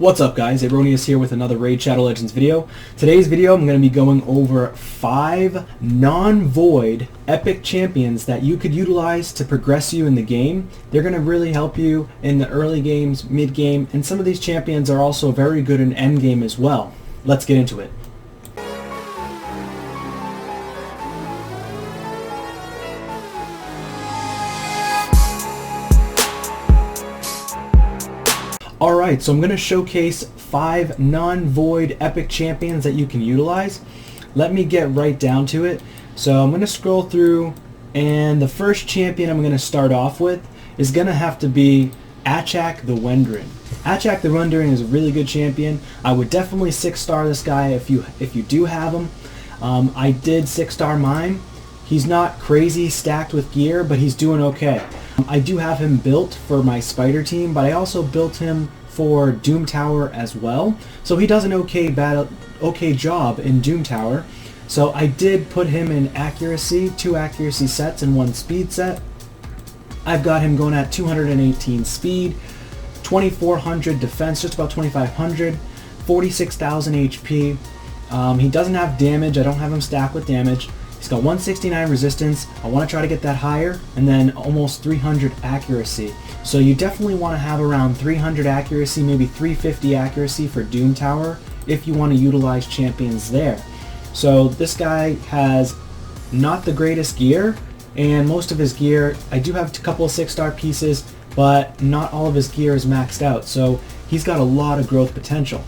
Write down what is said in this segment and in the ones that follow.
What's up guys, Aroneous here with another Raid Shadow Legends video. Today's video I'm going to be going over 5 non-void epic champions that you could utilize to progress you in the game. They're going to really help you in the early games, mid game, and some of these champions are also very good in end game as well. Let's get into it. Alright, so I'm going to showcase 5 non-void epic champions that you can utilize. Let me get right down to it. So I'm going to scroll through, and the first champion I'm going to start off with is going to have to be Jack the Wendran. Jack the Wendran is a really good champion. I would definitely 6-star this guy if you do have him. I did 6-star mine. He's not crazy stacked with gear, but he's doing okay. I do have him built for my spider team, but I also built him for Doom Tower as well. So he does an okay job in Doom Tower. So I did put him in accuracy, 2 accuracy sets and 1 speed set. I've got him going at 218 speed, 2400 defense, just about 2500, 46,000 HP. He doesn't have damage. I don't have him stacked with damage. He's got 169 resistance. I want to try to get that higher, and then almost 300 accuracy. So you definitely want to have around 300 accuracy, maybe 350 accuracy for Doom Tower if you want to utilize champions there. So this guy has not the greatest gear, and most of his gear, I do have a couple of 6-star pieces, but not all of his gear is maxed out. So he's got a lot of growth potential.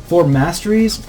For masteries,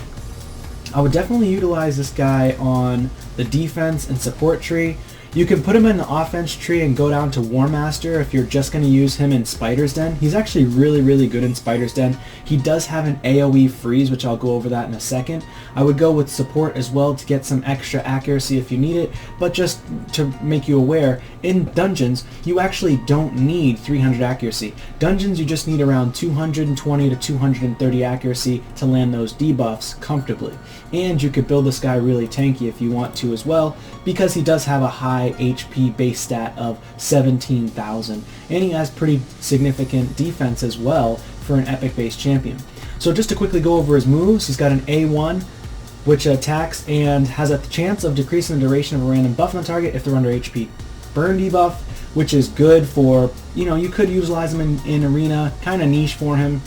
I would definitely utilize this guy on the defense and support tree. You can put him in the offense tree and go down to War Master if you're just going to use him in Spider's Den. He's actually really good in Spider's Den. He does have an AoE freeze, which I'll go over that in a second. I would go with support as well to get some extra accuracy if you need it, but just to make you aware, in dungeons you actually don't need 300 accuracy. Dungeons you just need around 220 to 230 accuracy to land those debuffs comfortably. And you could build this guy really tanky if you want to as well, because he does have a high HP base stat of 17,000, and he has pretty significant defense as well for an epic based champion. So just to quickly go over his moves, he's got an A1 which attacks and has a chance of decreasing the duration of a random buff on the target if they're under HP burn debuff, which is good for, you could utilize him in arena, kind of niche for him,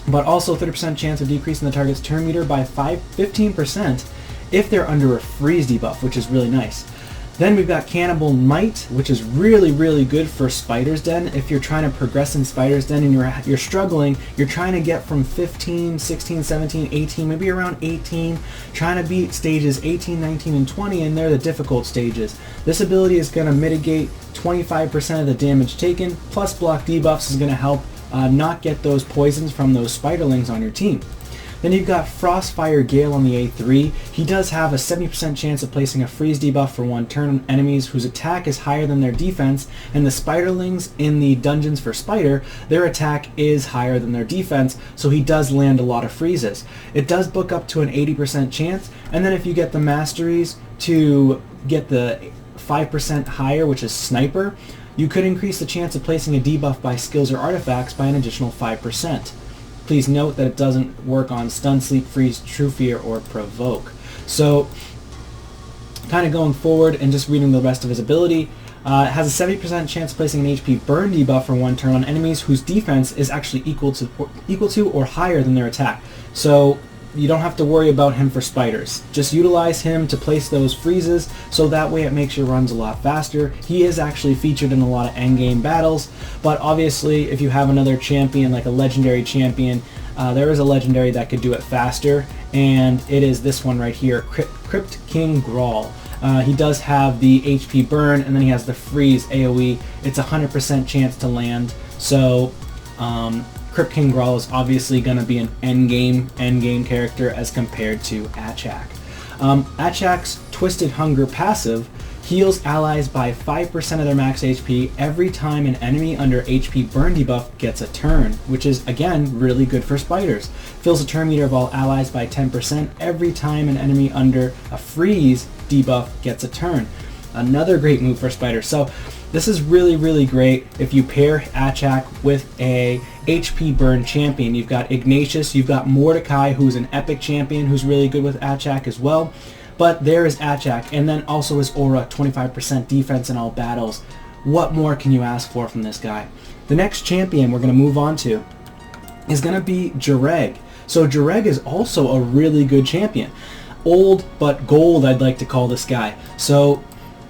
but also 30% chance of decreasing the target's turn meter by 15% if they're under a freeze debuff, which is really nice. Then we've got Cannibal Might, which is really good for Spider's Den. If you're trying to progress in Spider's Den and you're struggling, you're trying to get from 15, 16, 17, 18, maybe around 18, trying to beat stages 18, 19, and 20, and they're the difficult stages. This ability is going to mitigate 25% of the damage taken, plus block debuffs is going to help not get those poisons from those spiderlings on your team. Then you've got Frostfire Gale on the A3. He does have a 70% chance of placing a freeze debuff for 1 turn on enemies whose attack is higher than their defense, and the spiderlings in the dungeons for Spider, their attack is higher than their defense, so he does land a lot of freezes. It does book up to an 80% chance, and then if you get the masteries to get the 5% higher, which is Sniper, you could increase the chance of placing a debuff by skills or artifacts by an additional 5%. Please note that it doesn't work on Stun, Sleep, Freeze, True Fear, or Provoke. So, kind of going forward and just reading the rest of his ability, it has a 70% chance of placing an HP burn debuff for 1 turn on enemies whose defense is actually equal to or higher than their attack. So you don't have to worry about him for spiders. Just utilize him to place those freezes, so that way it makes your runs a lot faster. He is actually featured in a lot of endgame battles, but obviously if you have another champion, like a legendary champion, there is a legendary that could do it faster, and it is this one right here, Crypt King Grawl. He does have the HP burn, and then he has the freeze AoE. It's a 100% chance to land, so Crypt King Grawl is obviously going to be an endgame character as compared to Jack. Jack's Twisted Hunger passive heals allies by 5% of their max HP every time an enemy under HP burn debuff gets a turn, which is again really good for spiders. Fills the turn meter of all allies by 10% every time an enemy under a freeze debuff gets a turn. Another great move for spiders. So This is really, really great if you pair Achak with a HP burn champion. You've got Ignatius, you've got Mordecai, who's an epic champion, who's really good with Achak as well. But there is Achak, and then also his aura, 25% defense in all battles. What more can you ask for from this guy? The next champion we're going to move on to is going to be Jareg. So Jareg is also a really good champion. Old but gold, I'd like to call this guy. So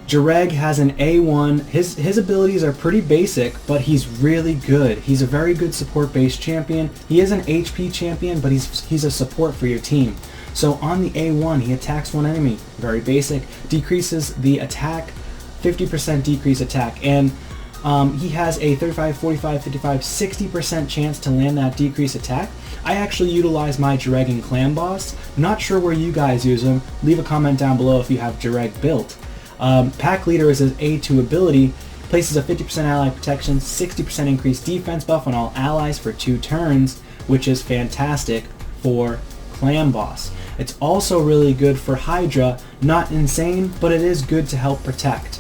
Jareg has an A1. His abilities are pretty basic, but he's really good. He's a very good support-based champion. He is an HP champion, but he's a support for your team. So on the A1, he attacks one enemy. Very basic. Decreases the attack, 50% decrease attack. And he has a 35, 45, 55, 60% chance to land that decrease attack. I actually utilize my Jareg in Clan Boss. Not sure where you guys use him. Leave a comment down below if you have Jareg built. Pack Leader is his A2 ability. Places a 50% ally protection, 60% increased defense buff on all allies for 2 turns, which is fantastic for Clan Boss. It's also really good for Hydra. Not insane, but it is good to help protect.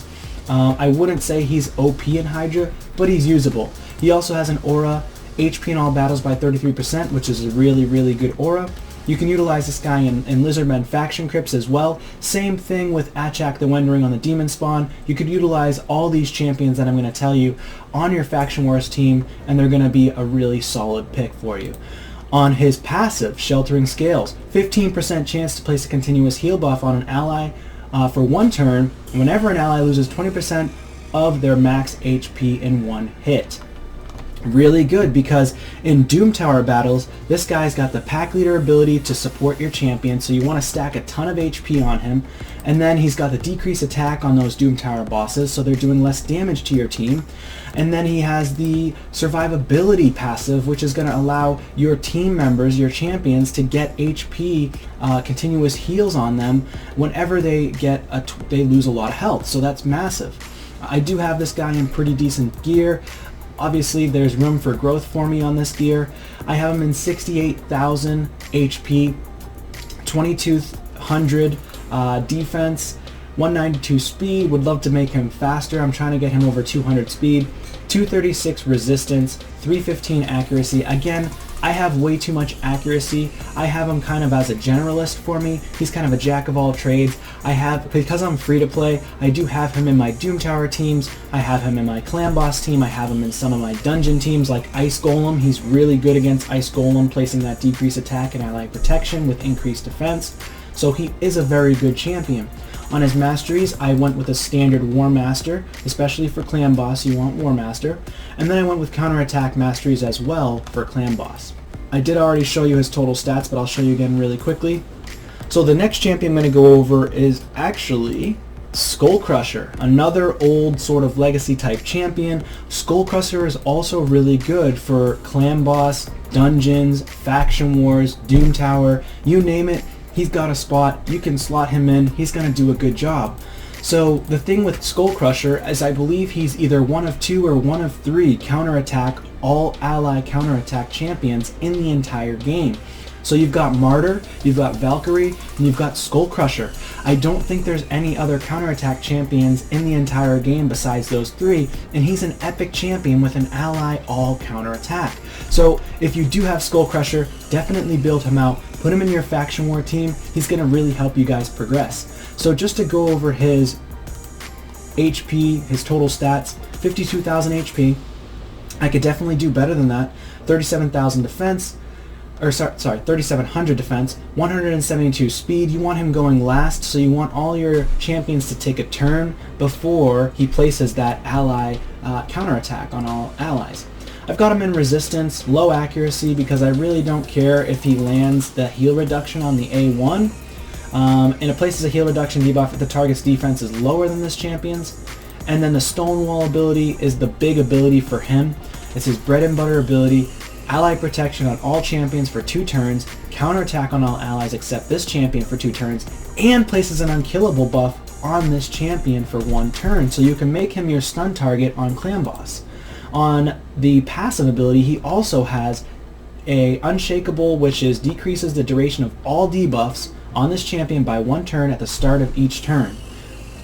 I wouldn't say he's OP in Hydra, but he's usable. He also has an aura, HP in all battles by 33%, which is a really, really good aura. You can utilize this guy in Lizardmen faction crypts as well. Same thing with Achak the Wendring on the Demon Spawn. You could utilize all these champions that I'm going to tell you on your Faction Wars team, and they're going to be a really solid pick for you. On his passive, Sheltering Scales, 15% chance to place a continuous heal buff on an ally for 1 turn whenever an ally loses 20% of their max HP in 1 hit. Really good, because in Doom Tower battles, this guy's got the Pack Leader ability to support your champion, so you want to stack a ton of HP on him. And then he's got the decrease attack on those Doom Tower bosses, so they're doing less damage to your team. And then he has the survivability passive, which is going to allow your team members, your champions, to get HP, continuous heals on them whenever they they lose a lot of health. So that's massive. I do have this guy in pretty decent gear. Obviously, there's room for growth for me on this gear. I have him in 68,000 HP, 2,200 defense, 192 speed. Would love to make him faster. I'm trying to get him over 200 speed, 236 resistance, 315 accuracy. Again, I have way too much accuracy. I have him kind of as a generalist for me. He's kind of a jack of all trades. Because I'm free to play, I do have him in my Doom Tower teams. I have him in my Clan Boss team. I have him in some of my dungeon teams like Ice Golem. He's really good against Ice Golem, placing that decreased attack and ally protection with increased defense. So he is a very good champion. On his masteries, I went with a standard War Master, especially for Clan Boss, you want War Master. And then I went with counterattack masteries as well for Clan Boss. I did already show you his total stats, but I'll show you again really quickly. So the next champion I'm going to go over is actually Skull Crusher, another old sort of legacy type champion. Skull Crusher is also really good for Clan Boss, Dungeons, Faction Wars, Doom Tower, you name it. He's got a spot, you can slot him in, he's going to do a good job. So the thing with Skull Crusher is I believe he's either one of 2 or one of 3 counterattack, all ally counterattack champions in the entire game. So you've got Martyr, you've got Valkyrie, and you've got Skull Crusher. I don't think there's any other counterattack champions in the entire game besides those 3, and he's an epic champion with an ally all counterattack. So if you do have Skull Crusher, definitely build him out, put him in your Faction War team. He's going to really help you guys progress. So just to go over his HP, his total stats, 52,000 HP. I could definitely do better than that. 37,000 defense, or sorry, 3,700 defense, 172 speed. You want him going last, so you want all your champions to take a turn before he places that ally counterattack on all allies. I've got him in resistance, low accuracy, because I really don't care if he lands the heal reduction on the A1. And it places a heal reduction debuff if the target's defense is lower than this champion's. And then the Stonewall ability is the big ability for him. It's his bread and butter ability. Ally protection on all champions for 2 turns, counterattack on all allies except this champion for 2 turns, and places an unkillable buff on this champion for 1 turn, so you can make him your stun target on Clan Boss. On the passive ability, he also has a Unshakable, which decreases the duration of all debuffs on this champion by 1 turn at the start of each turn.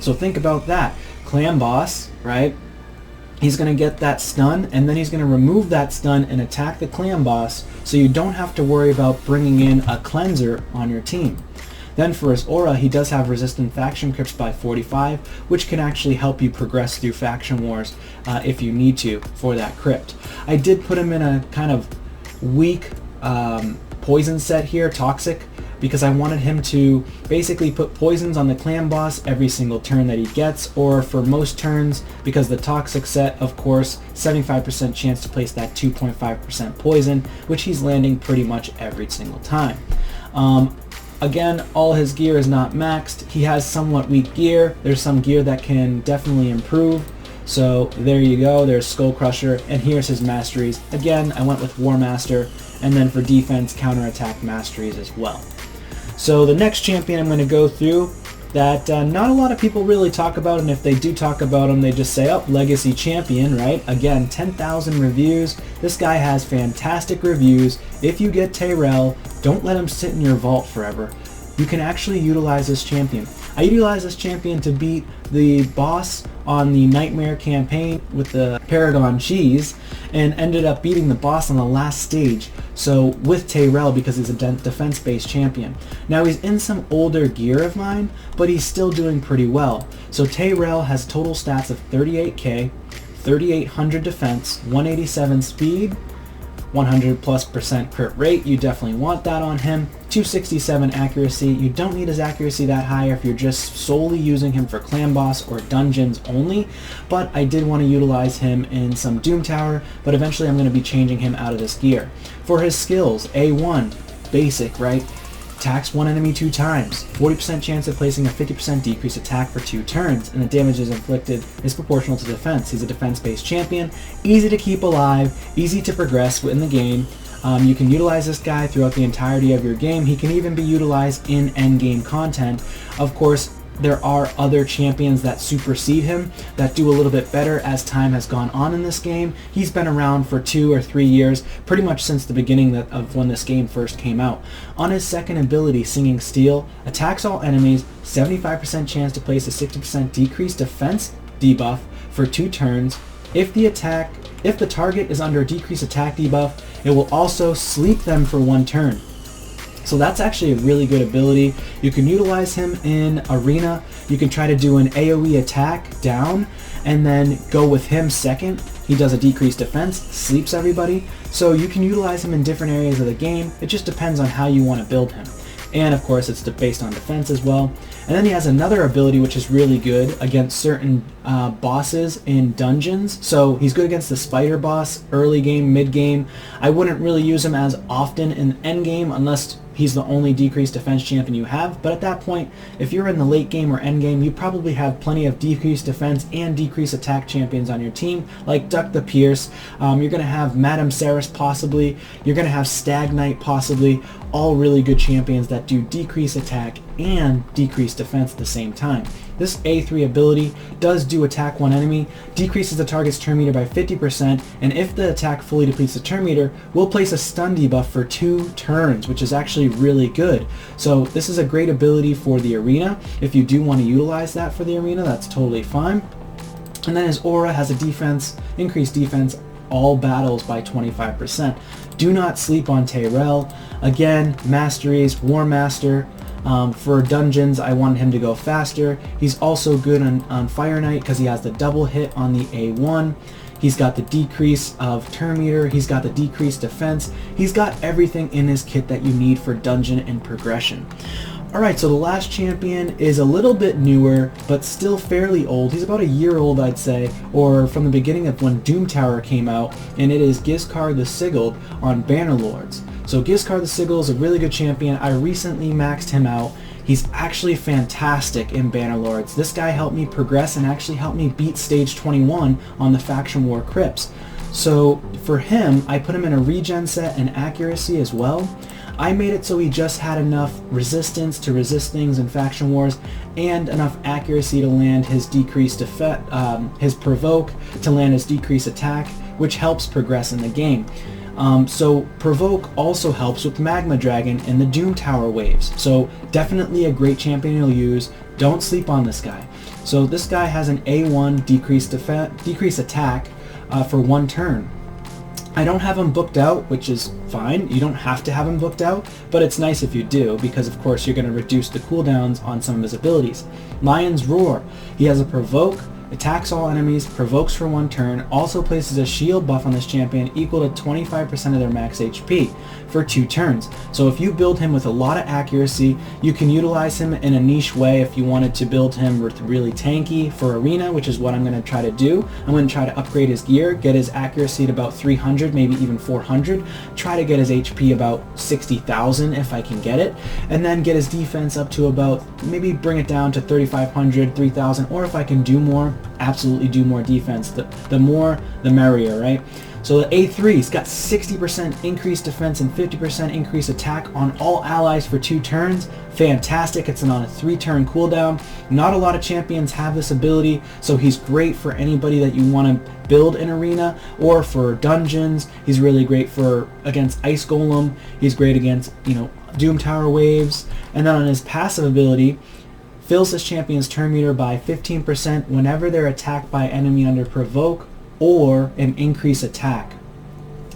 So think about that. Clan Boss, right? he's going to get that stun, and then he's going to remove that stun and attack the clan boss, so you don't have to worry about bringing in a cleanser on your team. Then for his aura, he does have resistant faction crypts by 45, which can actually help you progress through faction wars if you need to for that crypt. I did put him in a kind of weak poison set here, toxic, because I wanted him to basically put poisons on the clan boss every single turn that he gets, or for most turns, because the toxic set, of course, 75% chance to place that 2.5% poison, which he's landing pretty much every single time. Again, all his gear is not maxed. He has somewhat weak gear. There's some gear that can definitely improve. So there you go, there's Skull Crusher, and here's his masteries. Again, I went with War Master, and then for defense, counterattack masteries as well. So the next champion I'm going to go through that not a lot of people really talk about, and if they do talk about him, they just say, oh, Legacy Champion, right? Again, 10,000 reviews. This guy has fantastic reviews. If you get Tyrell, don't let him sit in your vault forever. You can actually utilize this champion. I utilized this champion to beat the boss on the Nightmare campaign with the Paragon Cheese, and ended up beating the boss on the last stage, so with Tyrell, because he's a defense-based champion. Now he's in some older gear of mine, but he's still doing pretty well. So Tyrell has total stats of 38k, 3800 defense, 187 speed, 100+% crit rate. You definitely want that on him. 267 accuracy. You don't need his accuracy that high if you're just solely using him for clan boss or dungeons only, but I did want to utilize him in some Doom Tower, but eventually I'm going to be changing him out of this gear. For his skills, A1, basic, right? Attacks one enemy 2 times, 40% chance of placing a 50% decreased attack for 2 turns, and the damage is inflicted is proportional to defense. He's a defense-based champion, easy to keep alive, easy to progress in the game. You can utilize this guy throughout the entirety of your game. He can even be utilized in endgame content. Of course, there are other champions that supersede him that do a little bit better as time has gone on in this game. He's been around for 2 or 3 years, pretty much since the beginning of when this game first came out. On his second ability, Singing Steel, attacks all enemies, 75% chance to place a 60% decreased defense debuff for 2 turns. If the target is under a decreased attack debuff, it will also sleep them for 1 turn. So that's actually a really good ability. You can utilize him in Arena. You can try to do an AoE attack down and then go with him second. He does a decreased defense, sleeps everybody. So you can utilize him in different areas of the game. It just depends on how you want to build him. And of course it's based on defense as well. And then he has another ability which is really good against certain bosses in dungeons. So he's good against the spider boss, early game, mid game. I wouldn't really use him as often in end game unless he's the only decreased defense champion you have, but at that point, if you're in the late game or end game, you probably have plenty of decreased defense and decreased attack champions on your team, like Duck the Pierce. You're going to have Madame Ceres possibly, you're going to have Stag Knight possibly, all really good champions that do decreased attack and decreased defense at the same time. This A3 ability does do attack one enemy, decreases the target's turn meter by 50%, and if the attack fully depletes the turn meter, will place a stun debuff for 2 turns, which is actually really good. So this is a great ability for the arena. If you do want to utilize that for the arena, that's totally fine. And then his aura has a defense, increased defense, all battles by 25%. Do not sleep on Tyrell. Again, masteries, War Master. For dungeons, I wanted him to go faster. He's also good on Fire Knight because he has the double hit on the A1. He's got the decrease of turn meter. He's got the decreased defense. He's got everything in his kit that you need for dungeon and progression. Alright, so the last champion is a little bit newer, but still fairly old. He's about a year old, I'd say, or from the beginning of when Doom Tower came out, and it is Gizkar the Sigiled on Bannerlords. So Gizkar the Sigiled is a really good champion. I recently maxed him out. He's actually fantastic in Bannerlords. This guy helped me progress and actually helped me beat stage 21 on the Faction War Crypts. So for him, I put him in a regen set and accuracy as well. I made it so he just had enough resistance to resist things in Faction Wars and enough accuracy to land his decreased his provoke to land his decreased attack, which helps progress in the game. So Provoke also helps with Magma Dragon and the Doom Tower waves. So definitely a great champion you'll use. Don't sleep on this guy. So this guy has an A1 decreased attack for 1 turn. I don't have him booked out, which is fine. You don't have to have him booked out, but it's nice if you do, because of course you're going to reduce the cooldowns on some of his abilities. Lion's Roar. He has a Provoke, attacks all enemies, provokes for 1 turn, also places a shield buff on this champion equal to 25% of their max HP for 2 turns. So if you build him with a lot of accuracy, you can utilize him in a niche way if you wanted to build him with really tanky for arena, which is what I'm going to try to do. I'm going to try to upgrade his gear, get his accuracy to about 300, maybe even 400, try to get his HP about 60,000 if I can get it, and then get his defense up to about, maybe bring it down to 3,500, 3,000, or if I can do more, absolutely do more defense. The more, the merrier, right? So the A3's got 60% increased defense and 50% increased attack on all allies for 2 turns. Fantastic. It's on a 3-turn cooldown. Not a lot of champions have this ability, so he's great for anybody that you want to build in arena or for dungeons. He's really great for against Ice Golem. He's great against, Doom Tower waves. And then on his passive ability, fills this champion's turn meter by 15% whenever they're attacked by enemy under Provoke or an increased attack.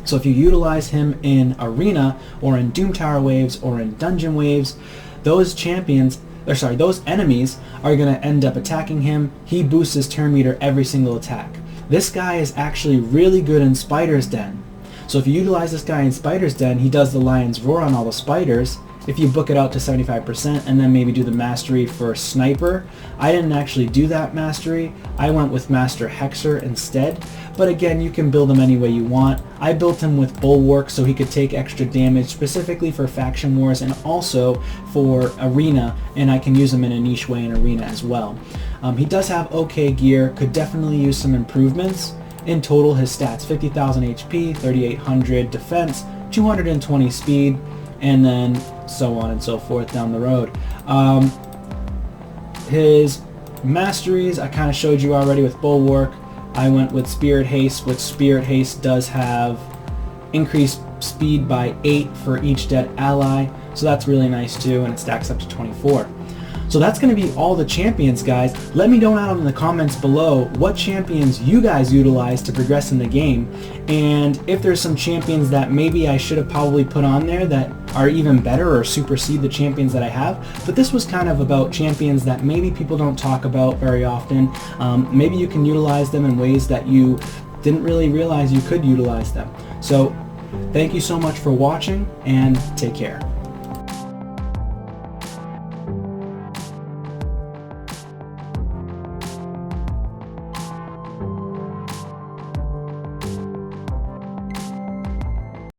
So if you utilize him in arena or in Doom Tower waves or in dungeon waves, those enemies are going to end up attacking him. He boosts his turn meter every single attack. This guy is actually really good in Spider's Den. So if you utilize this guy in Spider's Den, he does the Lion's Roar on all the spiders. If you book it out to 75% and then maybe do the mastery for Sniper. I didn't actually do that mastery. I went with Master Hexer instead. But again, you can build him any way you want. I built him with Bulwark so he could take extra damage specifically for Faction Wars and also for Arena, and I can use him in a niche way in Arena as well. He does have okay gear, could definitely use some improvements. In total, his stats: 50,000 HP, 3,800 defense, 220 speed, and then so on and so forth down the road. His masteries I kind of showed you already with Bulwark. I went with Spirit Haste, which Spirit Haste does have increased speed by 8 for each dead ally, so that's really nice too, and it stacks up to 24. So that's going to be all the champions, guys. Let me know out in the comments below what champions you guys utilize to progress in the game, and if there's some champions that maybe I should have probably put on there that are even better or supersede the champions that I have. But this was kind of about champions that maybe people don't talk about very often. Maybe you can utilize them in ways that you didn't really realize you could utilize them. So thank you so much for watching, and take care.